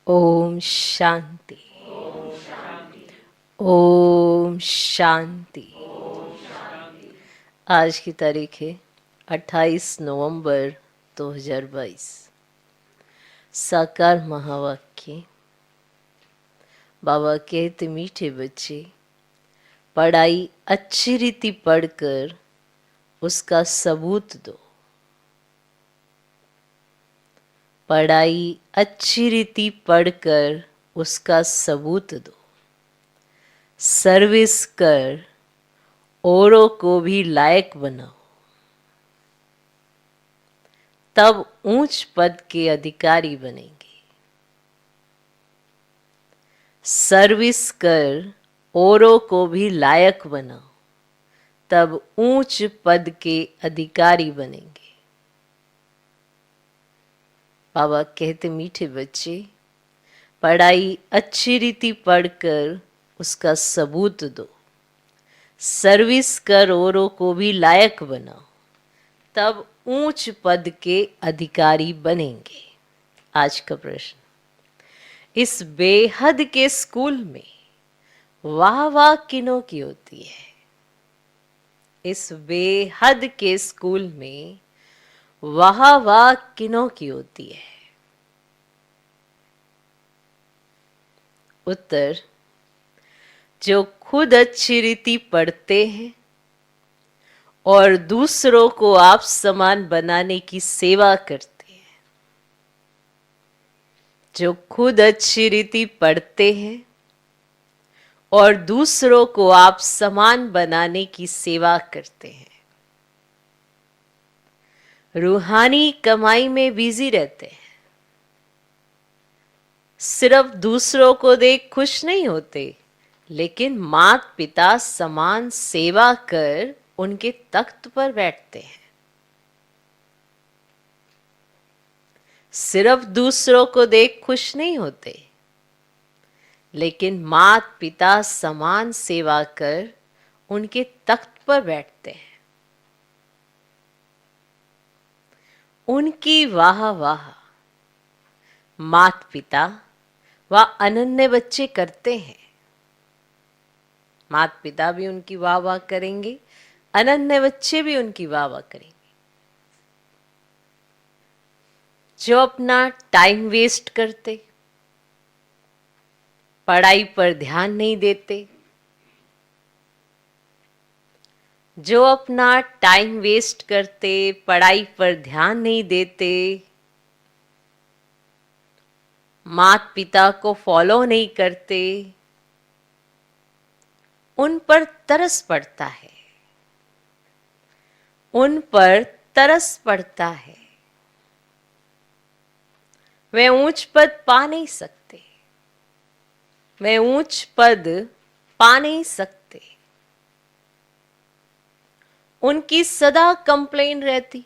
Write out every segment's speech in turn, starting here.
ओम शांति। ओम शांति। आज की तारीख है 28 नवंबर 2022। साकार महावाक्य। बाबा कहते, मीठे बच्चे, पढ़ाई अच्छी रीति पढ़कर उसका सबूत दो। पढ़ाई अच्छी रीति पढ़कर उसका सबूत दो। सर्विस कर औरों को भी लायक बनाओ, तब ऊंच पद के अधिकारी बनेंगे। सर्विस कर औरों को भी लायक बनाओ, तब ऊंच पद के अधिकारी बनेंगे। बाबा कहते, मीठे बच्चे, पढ़ाई अच्छी रीति पढ़कर उसका सबूत दो। सर्विस कर औरों को भी लायक बनाओ, तब ऊंच पद के अधिकारी बनेंगे। आज का प्रश्न, इस बेहद के स्कूल में वाह वाह किनों की होती है? इस बेहद के स्कूल में वाह वाह किनों की होती है? उत्तर, जो खुद अच्छी रीति पढ़ते हैं और दूसरों को आप समान बनाने की सेवा करते हैं। जो खुद अच्छी रीति पढ़ते हैं और दूसरों को आप समान बनाने की सेवा करते हैं। रूहानी कमाई में बिजी रहते हैं। सिर्फ दूसरों को देख खुश नहीं होते, लेकिन माता पिता समान सेवा कर उनके तख्त पर बैठते हैं। सिर्फ दूसरों को देख खुश नहीं होते, लेकिन माता पिता समान सेवा कर उनके तख्त पर बैठते हैं। उनकी वाह वाह माता पिता व अनन्य बच्चे करते हैं। माता पिता भी उनकी वाह वाह करेंगे, अनन्य बच्चे भी उनकी वाह वाह करेंगे। जो अपना टाइम वेस्ट करते, पढ़ाई पर ध्यान नहीं देते, जो अपना टाइम वेस्ट करते, पढ़ाई पर ध्यान नहीं देते, माता पिता को फॉलो नहीं करते, उन पर तरस पड़ता है। उन पर तरस पड़ता है। वे ऊंच पद पा नहीं सकते। वे ऊंच पद पा नहीं सकते। उनकी सदा कंप्लेन रहती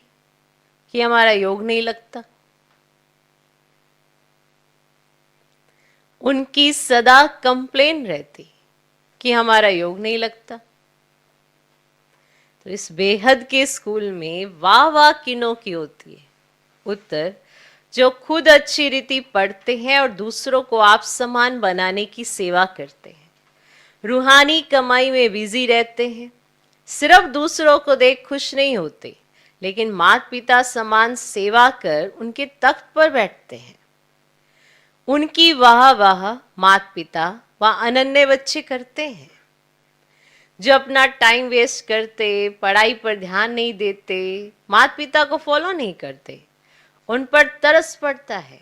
कि हमारा योग नहीं लगता। उनकी सदा कंप्लेन रहती कि हमारा योग नहीं लगता। तो इस बेहद के स्कूल में वाह वाह किनों की होती है? उत्तर, जो खुद अच्छी रीति पढ़ते हैं और दूसरों को आप समान बनाने की सेवा करते हैं। रूहानी कमाई में बिजी रहते हैं। सिर्फ दूसरों को देख खुश नहीं होते, लेकिन माता पिता समान सेवा कर उनके तख्त पर बैठते हैं। उनकी वाह वाह माता पिता व अनन्य बच्चे करते हैं। जो अपना टाइम वेस्ट करते, पढ़ाई पर ध्यान नहीं देते, माता पिता को फॉलो नहीं करते, उन पर तरस पड़ता है।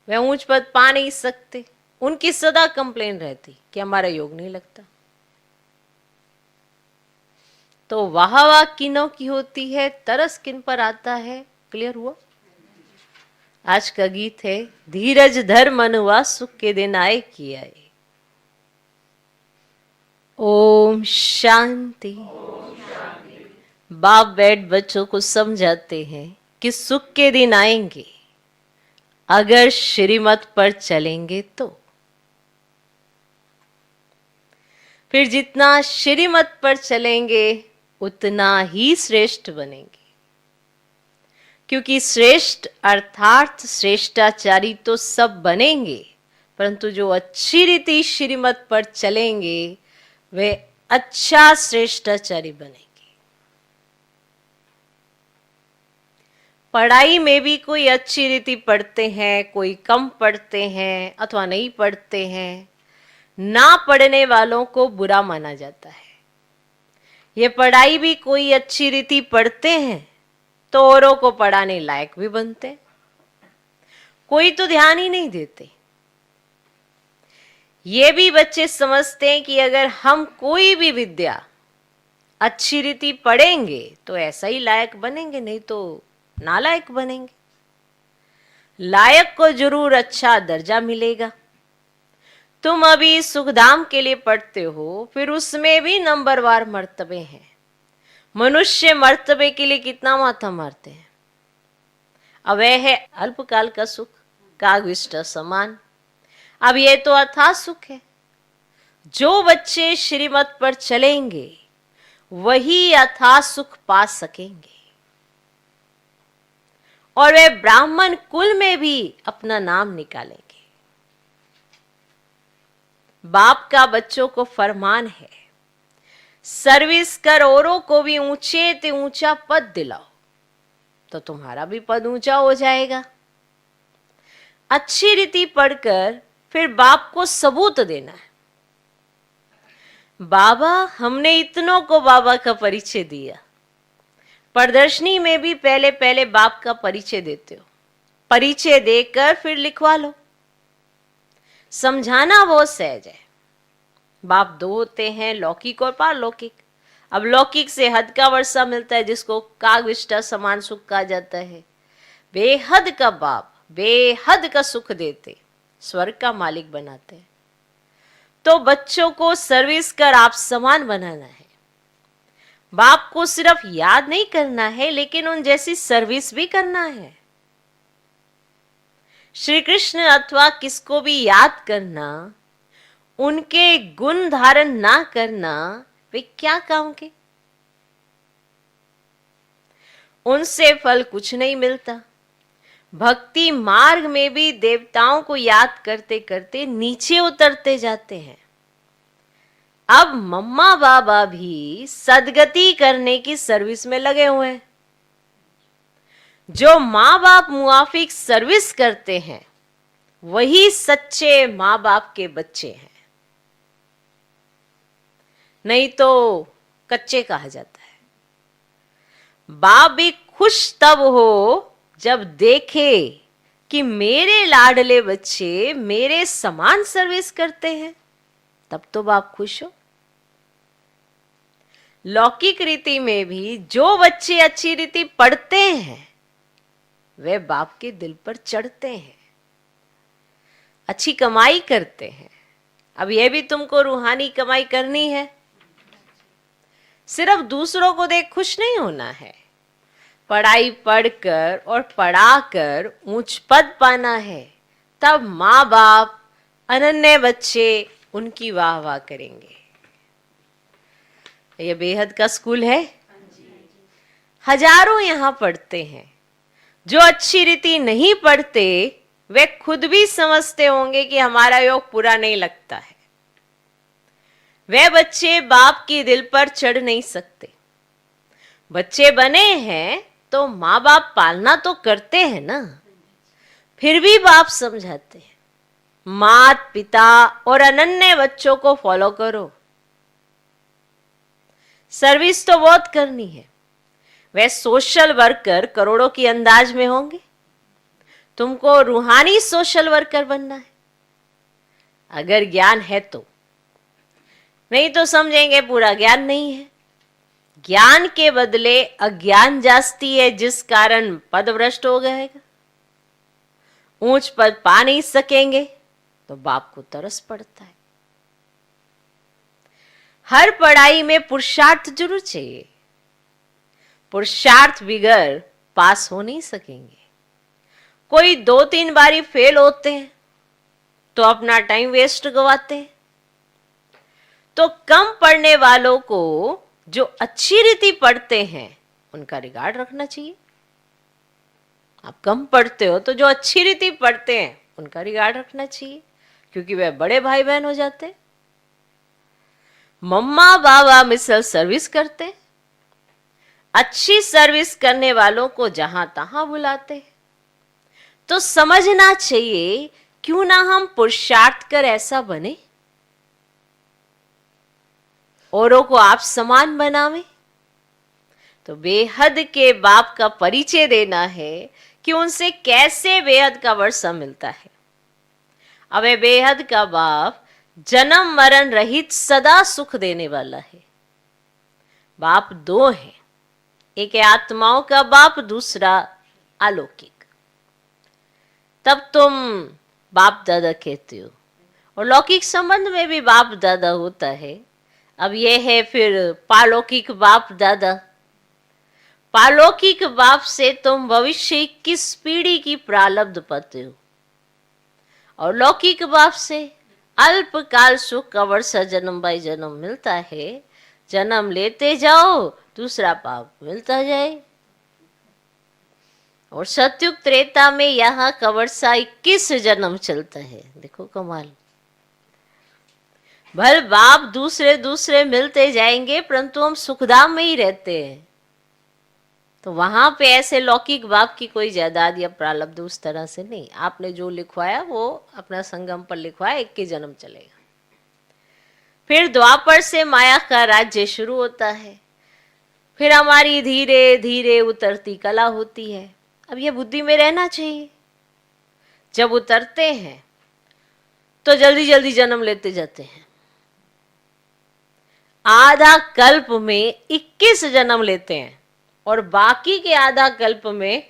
वे ऊंच पद पा नहीं सकते। उनकी सदा कंप्लेन रहती कि हमारा योग नहीं लगता। तो वाह वाह किनों की होती है, तरस किन पर आता है? क्लियर हुआ? आज का गीत है, धीरज धर मनुआ सुख के दिन आए कि आए। ओम शांति। बाप बैठ बच्चों को समझाते हैं कि सुख के दिन आएंगे अगर श्रीमत पर चलेंगे तो। फिर जितना श्रीमत पर चलेंगे उतना ही श्रेष्ठ बनेंगे। क्योंकि श्रेष्ठ अर्थात श्रेष्ठाचारी तो सब बनेंगे, परंतु जो अच्छी रीति श्रीमत पर चलेंगे वे अच्छा श्रेष्ठाचारी बनेंगे। पढ़ाई में भी कोई अच्छी रीति पढ़ते हैं, कोई कम पढ़ते हैं अथवा नहीं पढ़ते हैं। ना पढ़ने वालों को बुरा माना जाता है। ये पढ़ाई भी कोई अच्छी रीति पढ़ते हैं तो औरों को पढ़ाने लायक भी बनते हैं। कोई तो ध्यान ही नहीं देते। ये भी बच्चे समझते हैं कि अगर हम कोई भी विद्या अच्छी रीति पढ़ेंगे तो ऐसा ही लायक बनेंगे, नहीं तो नालायक बनेंगे। लायक को जरूर अच्छा दर्जा मिलेगा। तुम अभी सुखधाम के लिए पढ़ते हो, फिर उसमें भी नंबरवार मर्तबे हैं। मनुष्य मर्तबे के लिए कितना माथा मारते हैं। अब वह है अल्पकाल का सुख, कागविष्ट समान। अब ये तो अथाह सुख है। जो बच्चे श्रीमत पर चलेंगे वही अथाह सुख पा सकेंगे और वे ब्राह्मण कुल में भी अपना नाम निकालेंगे। बाप का बच्चों को फरमान है, सर्विस कर औरों को भी ऊंचे ते ऊंचा पद दिलाओ, तो तुम्हारा भी पद ऊंचा हो जाएगा। अच्छी रीति पढ़कर फिर बाप को सबूत देना है। बाबा, हमने इतनों को बाबा का परिचय दिया। प्रदर्शनी में भी पहले पहले बाप का परिचय देते हो। परिचय देकर फिर लिखवा लो। समझाना बहुत सहज है। बाप दो होते हैं, लौकिक और पारलौकिक। अब लौकिक से हद का वर्षा मिलता है, जिसको कागविष्टा समान सुख कहा जाता है। बेहद का बाप बेहद का सुख देते, स्वर्ग का मालिक बनाते हैं। तो बच्चों को सर्विस कर आप समान बनाना है। बाप को सिर्फ याद नहीं करना है, लेकिन उन जैसी सर्विस भी करना है। श्री कृष्ण अथवा किसको भी याद करना, उनके गुण धारण ना करना, वे क्या काम के? उनसे फल कुछ नहीं मिलता। भक्ति मार्ग में भी देवताओं को याद करते करते नीचे उतरते जाते हैं। अब मम्मा बाबा भी सदगति करने की सर्विस में लगे हुए हैं। जो माँ बाप मुआफिक सर्विस करते हैं वही सच्चे माँ बाप के बच्चे हैं, नहीं तो कच्चे कहा जाता है। बाप भी खुश तब हो जब देखे कि मेरे लाडले बच्चे मेरे समान सर्विस करते हैं, तब तो बाप खुश हो। लौकिक रीति में भी जो बच्चे अच्छी रीति पढ़ते हैं वे बाप के दिल पर चढ़ते हैं, अच्छी कमाई करते हैं। अब यह भी तुमको रूहानी कमाई करनी है। सिर्फ दूसरों को देख खुश नहीं होना है। पढ़ाई पढ़कर और पढ़ाकर ऊंच पद पाना है। तब माँ बाप अनन्य बच्चे उनकी वाह वाह करेंगे। यह बेहद का स्कूल है। हजारों यहाँ पढ़ते हैं। जो अच्छी रीति नहीं पढ़ते वे खुद भी समझते होंगे कि हमारा योग पूरा नहीं लगता है। वे बच्चे बाप की दिल पर चढ़ नहीं सकते। बच्चे बने हैं तो माँ बाप पालना तो करते हैं ना, फिर भी बाप समझाते हैं, मात पिता और अनन्य बच्चों को फॉलो करो। सर्विस तो बहुत करनी है। वे सोशल वर्कर करोड़ों की अंदाज में होंगे। तुमको रूहानी सोशल वर्कर बनना है, अगर ज्ञान है तो। नहीं तो समझेंगे पूरा ज्ञान नहीं है। ज्ञान के बदले अज्ञान जास्ती है, जिस कारण पद भ्रष्ट हो जाएगा। ऊंच पद पा नहीं सकेंगे तो बाप को तरस पड़ता है। हर पढ़ाई में पुरुषार्थ जरूर चाहिए। पुरुषार्थ बिगर पास हो नहीं सकेंगे। कोई 2-3 बारी फेल होते हैं तो अपना टाइम वेस्ट गवाते हैं। तो कम पढ़ने वालों को जो अच्छी रीति पढ़ते हैं उनका रिगार्ड रखना चाहिए। आप कम पढ़ते हो तो जो अच्छी रीति पढ़ते हैं उनका रिगार्ड रखना चाहिए, क्योंकि वे बड़े भाई बहन हो जाते हैं। मम्मा बाबा मिसल सर्विस करते हैं, अच्छी सर्विस करने वालों को जहां तहां बुलाते हैं। तो समझना चाहिए क्यों ना हम पुरुषार्थ कर ऐसा बने, औरों को आप समान बनावे। तो बेहद के बाप का परिचय देना है कि उनसे कैसे बेहद का वर्षा मिलता है। अब बेहद का बाप जन्म मरण रहित सदा सुख देने वाला है। बाप दो हैं, एक है आत्माओं का बाप, दूसरा अलौकिक। तब तुम बाप दादा कहते हो, और लौकिक संबंध में भी बाप दादा होता है। अब यह है फिर पालौकिक बाप दादा। पालौकिक बाप से तुम भविष्य किस पीढ़ी की प्रारब्ध पाते हो, और लौकिक बाप से अल्पकाल सुख का वर्षा जन्म बाई जन्म मिलता है। जन्म लेते जाओ, दूसरा पाप मिलता जाए। और सतयुग त्रेता में यहाँ का वर्षा 21 जन्म चलता है। देखो कमाल। भले बाप दूसरे दूसरे मिलते जाएंगे, परंतु हम सुखधाम में ही रहते हैं। तो वहां पे ऐसे लौकिक बाप की कोई जायदाद या प्रारब्ध उस तरह से नहीं। आपने जो लिखवाया वो अपना संगम पर लिखवाया, 21 जन्म चलेगा। फिर द्वापर से माया का राज्य शुरू होता है। फिर हमारी धीरे धीरे उतरती कला होती है। अब ये बुद्धि में रहना चाहिए। जब उतरते हैं तो जल्दी जल्दी जन्म लेते जाते हैं। आधा कल्प में 21 जन्म लेते हैं, और बाकी के आधा कल्प में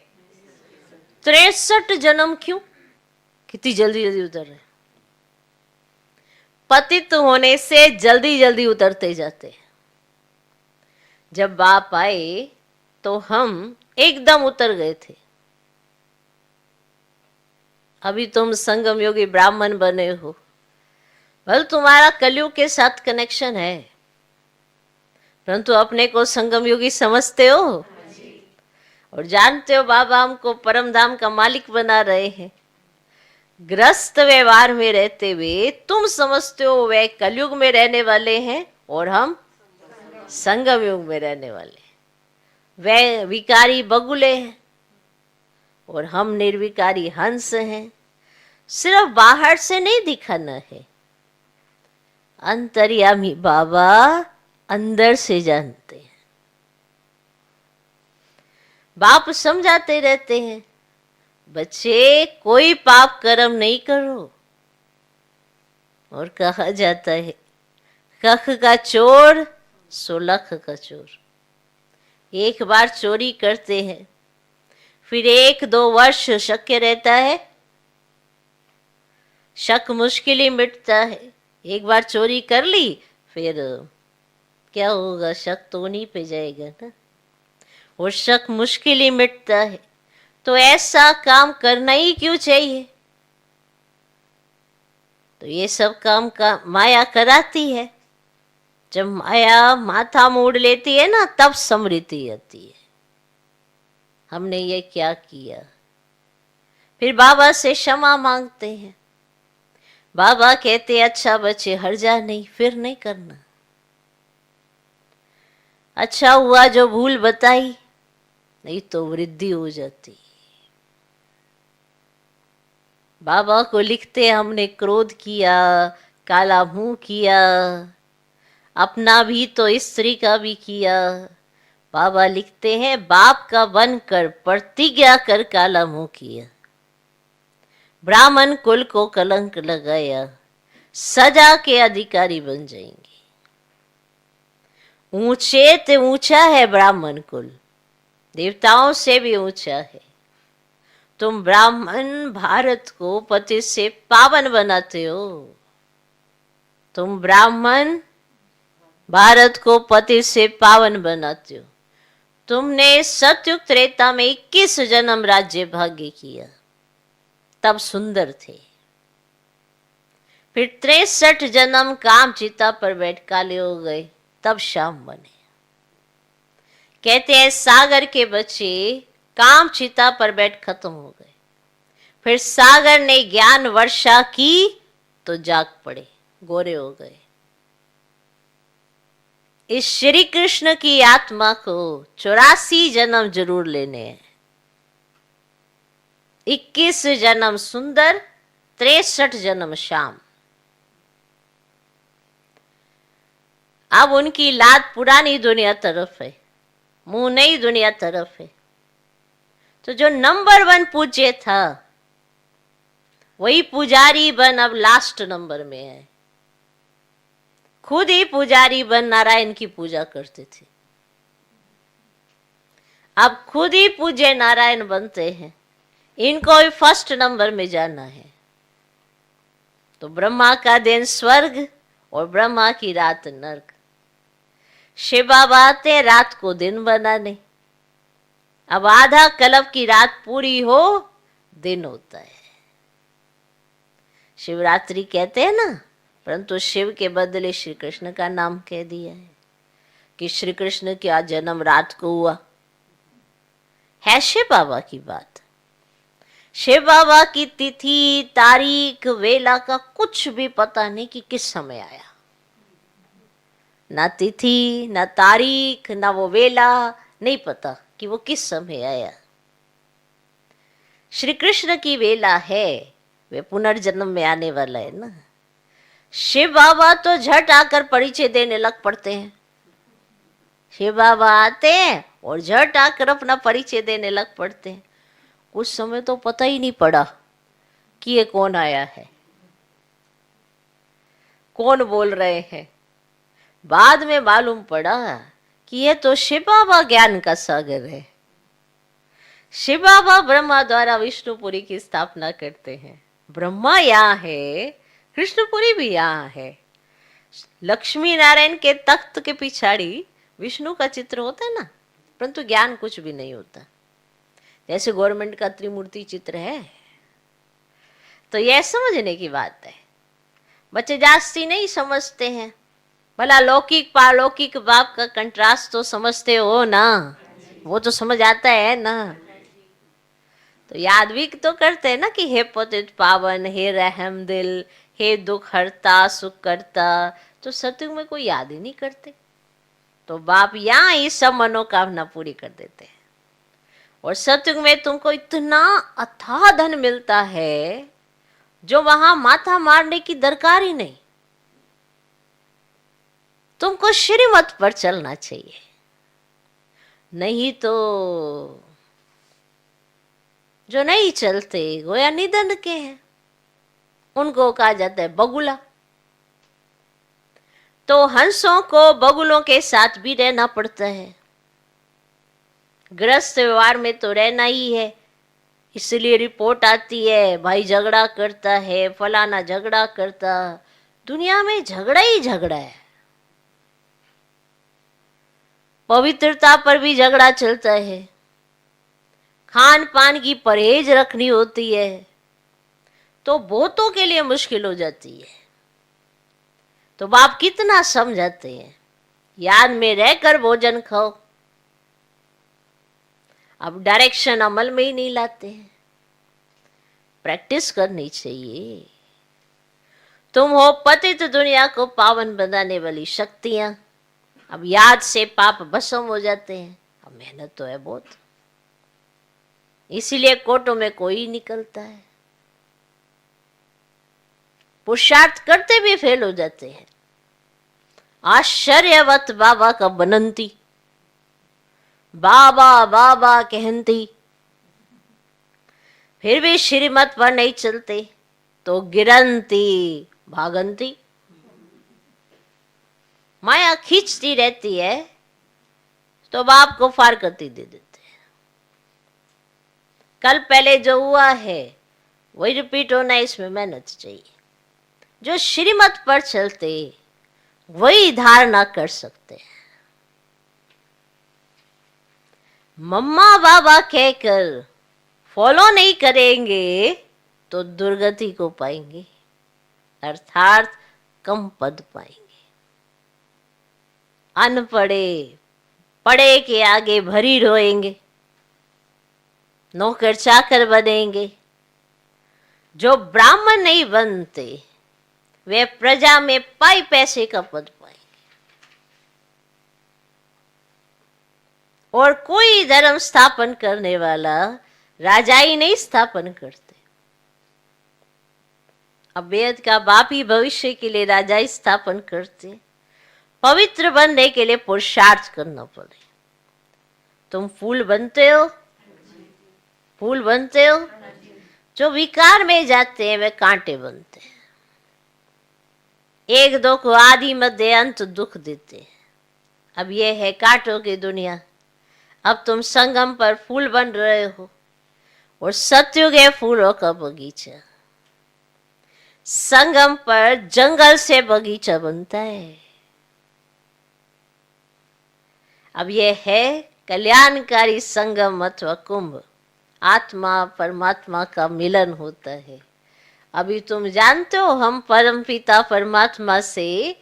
63 जन्म। क्यों? कितनी जल्दी जल्दी उतर रहे। पतित होने से जल्दी जल्दी उतरते जाते हैं। जब बाप आए तो हम एकदम उतर गए थे। अभी तुम संगम योगी ब्राह्मण बने हो, भले तुम्हारा कलयुग के साथ कनेक्शन है, परंतु अपने को संगम योगी समझते हो और जानते हो बाबा हमको परम धाम का मालिक बना रहे हैं। ग्रस्त व्यवहार में रहते हुए तुम समझते हो वे कलयुग में रहने वाले हैं और हम संगम युग में रहने वाले हैं। वे विकारी बगुले हैं और हम निर्विकारी हंस हैं। सिर्फ बाहर से नहीं दिखाना है, अंतर्यामी बाबा अंदर से जानते हैं। बाप समझाते रहते हैं, बच्चे कोई पाप कर्म नहीं करो। और कहा जाता है कख का चोर सो लख का चोर। एक बार चोरी करते हैं, फिर 1-2 वर्ष शक रहता है, शक मुश्किल ही मिटता है। एक बार चोरी कर ली, फिर क्या होगा, शक तो उन्हीं पे जाएगा ना, और शक मुश्किल ही मिटता है। तो ऐसा काम करना ही क्यों चाहिए? तो ये सब काम का माया कराती है। जब माया माथा मोड़ लेती है ना, तब समृद्धि आती है। हमने ये क्या किया? फिर बाबा से क्षमा मांगते हैं। बाबा कहते अच्छा बच्चे हर्जा नहीं, फिर नहीं करना। अच्छा हुआ जो भूल बताई, नहीं तो वृद्धि हो जाती। बाबा को लिखते हमने क्रोध किया, काला मुंह किया, अपना भी तो स्त्री का भी किया। बाबा लिखते हैं बाप का बनकर प्रतिज्ञा कर काला मुंह किया, ब्राह्मण कुल को कलंक लगाया, सजा के अधिकारी बन जाएंगे। ऊंचे ते ऊंचा है ब्राह्मण कुल, देवताओं से भी ऊंचा है। तुम ब्राह्मण भारत को पति से पावन बनाते हो। तुम ब्राह्मण भारत को पति से पावन बनाते हो। तुमने सतयुग त्रेता में 21 जन्म राज्य भाग्य किया, तब सुंदर थे। फिर 63 जन्म काम चिता पर बैठ काले हो गए, तब शाम बने। कहते हैं सागर के बच्चे काम चिता पर बैठ खत्म हो गए। फिर सागर ने ज्ञान वर्षा की तो जाग पड़े, गोरे हो गए। इस श्री कृष्ण की आत्मा को 84 जन्म जरूर लेने हैं। 21 जन्म सुंदर, 63 जन्म श्याम। अब उनकी लात पुरानी दुनिया तरफ है, मुंह नई दुनिया तरफ है। तो जो नंबर 1 पूज्य था वही पुजारी बन अब लास्ट नंबर में है। खुद ही पुजारी बन नारायण की पूजा करते थे, अब खुद ही पूज्य नारायण बनते हैं। इनको भी फर्स्ट नंबर में जाना है। तो ब्रह्मा का दिन स्वर्ग और ब्रह्मा की रात नर्क। शिव बाबा आते रात को दिन बनाने। अब आधा कल्प की रात पूरी हो दिन होता है। शिवरात्रि कहते हैं ना, परंतु शिव के बदले श्री कृष्ण का नाम कह दिया है कि श्री कृष्ण का जन्म रात को हुआ है। शिव बाबा की बात, शिव बाबा की तिथि तारीख वेला का कुछ भी पता नहीं कि किस समय आया। ना तिथि ना तारीख ना वो वेला, नहीं पता कि वो किस समय आया। श्री कृष्ण की वेला है, वे पुनर्जन्म में आने वाला है ना। शिव बाबा तो झट आकर परिचय देने लग पड़ते हैं। शिव बाबा आते हैं और झट आकर अपना परिचय देने लग पड़ते हैं। कुछ समय तो पता ही नहीं पड़ा कि ये कौन आया है, कौन बोल रहे हैं। बाद में मालूम पड़ा कि ये तो शिव बाबा ज्ञान का सागर है। शिव बाबा ब्रह्मा द्वारा विष्णुपुरी की स्थापना करते हैं। ब्रह्मा यहाँ है, कृष्णपुरी भी यहाँ है। लक्ष्मी नारायण के तख्त के पिछाड़ी विष्णु का चित्र होता है ना, परंतु ज्ञान कुछ भी नहीं होता। जैसे गवर्नमेंट का त्रिमूर्ति चित्र है। तो यह समझने की बात है। बच्चे जास्ती नहीं समझते हैं। भला लौकिक पारलौकिक बाप का कंट्रास्ट तो समझते हो ना, वो तो समझ आता है ना। तो याद भी तो करते हैं ना कि हे पतित पावन, हे रहम दिल, हे दुख हरता सुख करता। तो सत्युग में कोई याद ही नहीं करते। तो बाप यहाँ ही सब मनोकामना पूरी कर देते हैं। और सत्युग में तुमको इतना अथाह धन मिलता है जो वहां माथा मारने की दरकार ही नहीं। तुमको श्रीमत पर चलना चाहिए, नहीं तो जो नहीं चलते गोया निधन के हैं, उनको कहा जाता है बगुला। तो हंसों को बगुलों के साथ भी रहना पड़ता है। गृहस्थ व्यवहार में तो रहना ही है। इसलिए रिपोर्ट आती है भाई झगड़ा करता है, फलाना झगड़ा करता। दुनिया में झगड़ा ही झगड़ा है। पवित्रता पर भी झगड़ा चलता है। खान पान की परहेज रखनी होती है तो बहुतों के लिए मुश्किल हो जाती है। तो बाप कितना समझाते हैं, याद में रहकर भोजन खाओ। अब डायरेक्शन अमल में ही नहीं लाते हैं। प्रैक्टिस करनी चाहिए। तुम हो पतित दुनिया को पावन बनाने वाली शक्तियां। अब याद से पाप भस्म हो जाते हैं। अब मेहनत तो है बहुत, इसीलिए कोर्टों में कोई निकलता है। पुरुषार्थ करते भी फेल हो जाते हैं। आश्चर्यवत बाबा का बनंती, बाबा बाबा कहती, फिर भी श्रीमत पर नहीं चलते तो गिरंती भागंती। माया खींचती रहती है तो बाप को फार करती दे देते हैं। कल पहले जो हुआ है वही रिपीट होना, इसमें मेहनत चाहिए। जो श्रीमत पर चलते वही धारणा कर सकते हैं। मम्मा बाबा कहकर फॉलो नहीं करेंगे तो दुर्गति को पाएंगे, अर्थात कम पद पाएंगे। अनपढ़े पढ़े के आगे भरी रोएंगे। नौकर चाकर बनेंगे। जो ब्राह्मण नहीं बनते वे प्रजा में पाई पैसे का पद पाएंगे, और कोई धर्म स्थापन करने वाला राजाई नहीं स्थापन करते। अब वेद का बाप ही भविष्य के लिए राजाई स्थापन करते। पवित्र बनने के लिए पुरुषार्थ करना पड़े। तुम फूल बनते हो, फूल बनते हो। जो विकार में जाते हैं वे कांटे बनते हैं। एक दो को आदि मध्य अंत दुख देते हैं। अब ये है कांटों की दुनिया। अब तुम संगम पर फूल बन रहे हो, और सतयुग है फूलों का बगीचा। संगम पर जंगल से बगीचा बनता है। अब यह है कल्याणकारी संगम अथवा कुंभ। आत्मा परमात्मा का मिलन होता है। अभी तुम जानते हो हम परम पिता परमात्मा से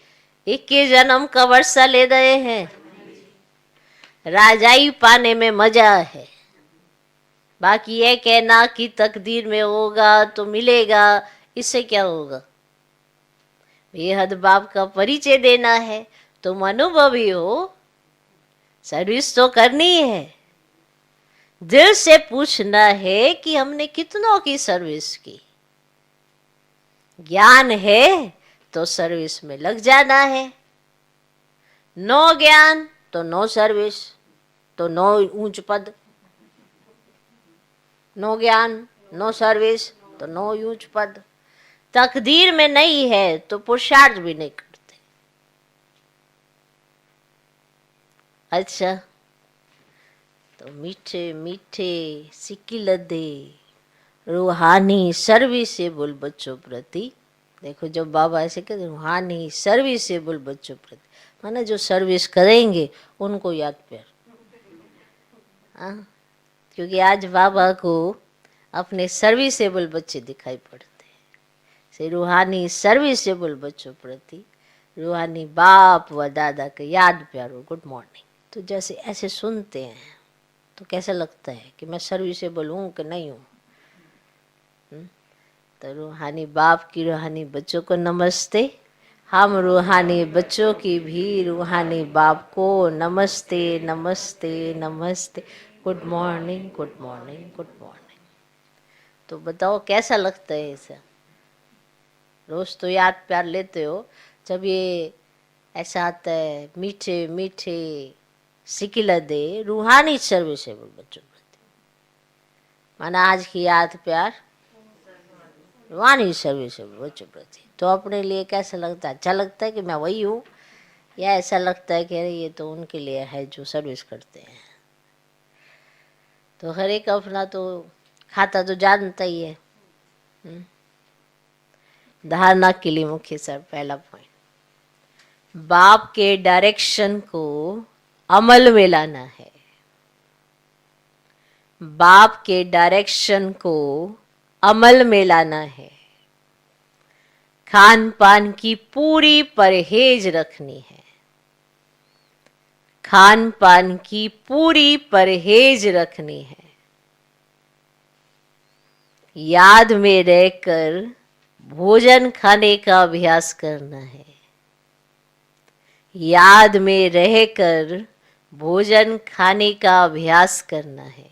21 जन्म का वर्षा ले रहे हैं। राजाई पाने में मजा है। बाकी ये कहना कि तकदीर में होगा तो मिलेगा, इससे क्या होगा? बेहद बाप का परिचय देना है। तुम अनुभवी हो, सर्विस तो करनी है। दिल से पूछना है कि हमने कितनों की सर्विस की। ज्ञान है तो सर्विस में लग जाना है। नो ज्ञान तो नो सर्विस, तो नो ऊंच पद। नो ज्ञान नो सर्विस तो नो ऊंच पद। तकदीर में नहीं है तो पुरुषार्थ भी नहीं करते। अच्छा, तो मीठे मीठे सिक्की लदे रूहानी सर्विसेबल बच्चों प्रति। देखो जब बाबा ऐसे कहते रूहानी सर्विसेबल बच्चों प्रति, माना जो सर्विस करेंगे उनको याद प्यार। हाँ, क्योंकि आज बाबा को अपने सर्विसेबल बच्चे दिखाई पड़ते हैं। से रूहानी सर्विसेबल बच्चों प्रति रूहानी बाप व दादा का याद प्यार हो, गुड मॉर्निंग। तो जैसे ऐसे सुनते हैं तो कैसा लगता है कि मैं सर्विसेबल हूँ कि नहीं हूँ? तो रूहानी बाप की रूहानी बच्चों को नमस्ते। हम रूहानी बच्चों की भी रूहानी बाप को नमस्ते नमस्ते नमस्ते। Good morning good morning good morning. तो बताओ कैसा लगता है ऐसा? रोज तो याद प्यार लेते हो, जब ये ऐसा आता है मीठे मीठे सिकिला दे रूहानी सर्विसेबल बच्चों प्रति, माना आज की याद प्यार रूहानी सर्विसेबल बच्चों प्रति, तो अपने लिए कैसा लगता है? अच्छा लगता है कि मैं वही हूँ, या ऐसा लगता है कि ये तो उनके लिए है जो सर्विस करते हैं? तो हर एक अपना तो खाता तो जानता ही है। धारणा के लिए मुख्य सर पहला पॉइंट, बाप के डायरेक्शन को अमल में लाना है। बाप के डायरेक्शन को अमल में लाना है। खान पान की पूरी परहेज रखनी है। खान पान की पूरी परहेज रखनी है। याद में रहकर भोजन खाने का अभ्यास करना है। याद में रहकर भोजन खाने का अभ्यास करना है।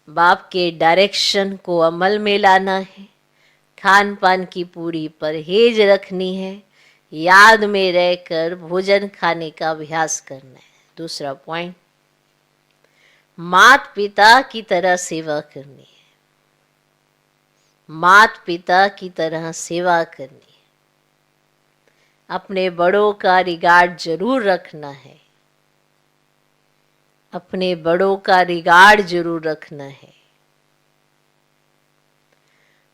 बाप के डायरेक्शन को अमल में लाना है। खान पान की पूरी परहेज रखनी है। याद में रहकर भोजन खाने का अभ्यास करना है। दूसरा पॉइंट, माता पिता की तरह सेवा करनी है। माता पिता की तरह सेवा करनी है। अपने बड़ों का रिगार्ड जरूर रखना है। अपने बड़ों का रिगार्ड जरूर रखना है।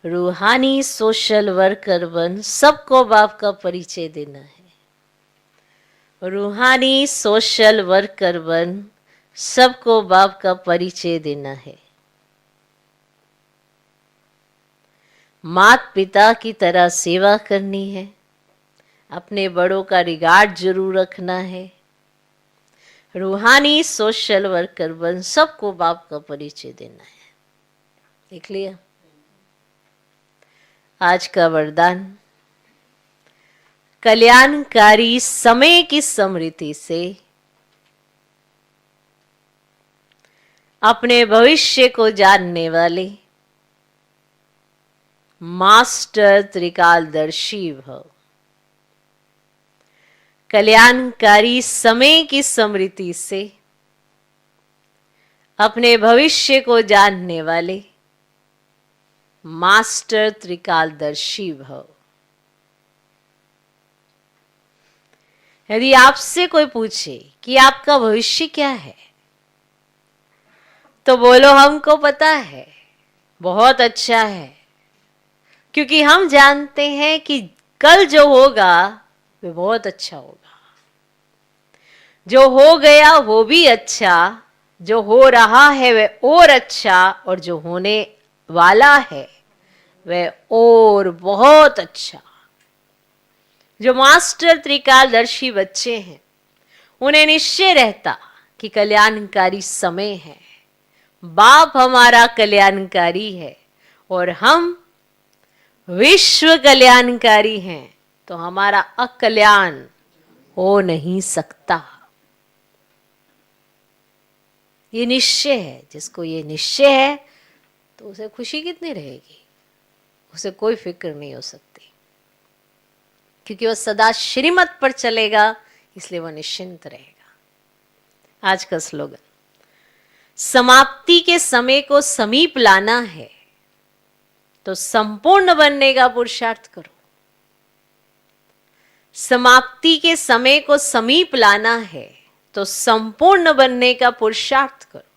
रूहानी सोशल वर्कर बन सबको बाप का परिचय देना है। रूहानी सोशल वर्कर बन सबको बाप का परिचय देना है। माता पिता की तरह सेवा करनी है। अपने बड़ों का रिगार्ड जरूर रखना है। रूहानी सोशल वर्कर बन सबको बाप का परिचय देना है। देख लिया आज का वरदान। कल्याणकारी समय की स्मृति से अपने भविष्य को जानने वाले मास्टर त्रिकालदर्शी भव। कल्याणकारी समय की स्मृति से अपने भविष्य को जानने वाले मास्टर त्रिकालदर्शी भव। यदि आपसे कोई पूछे कि आपका भविष्य क्या है, तो बोलो हमको पता है, बहुत अच्छा है, क्योंकि हम जानते हैं कि कल जो होगा वो बहुत अच्छा होगा। जो हो गया वो भी अच्छा, जो हो रहा है वह और अच्छा, और जो होने वाला है वह और बहुत अच्छा। जो मास्टर त्रिकालदर्शी बच्चे हैं उन्हें निश्चय रहता कि कल्याणकारी समय है, बाप हमारा कल्याणकारी है और हम विश्व कल्याणकारी हैं, तो हमारा अकल्याण हो नहीं सकता। ये निश्चय है। जिसको ये निश्चय है तो उसे खुशी कितनी रहेगी, उसे कोई फिक्र नहीं हो सकती, क्योंकि वह सदा श्रीमत पर चलेगा, इसलिए वह निश्चिंत रहेगा। आज का स्लोगन, समाप्ति के समय को समीप लाना है तो संपूर्ण बनने का पुरुषार्थ करो। समाप्ति के समय को समीप लाना है तो संपूर्ण बनने का पुरुषार्थ करो।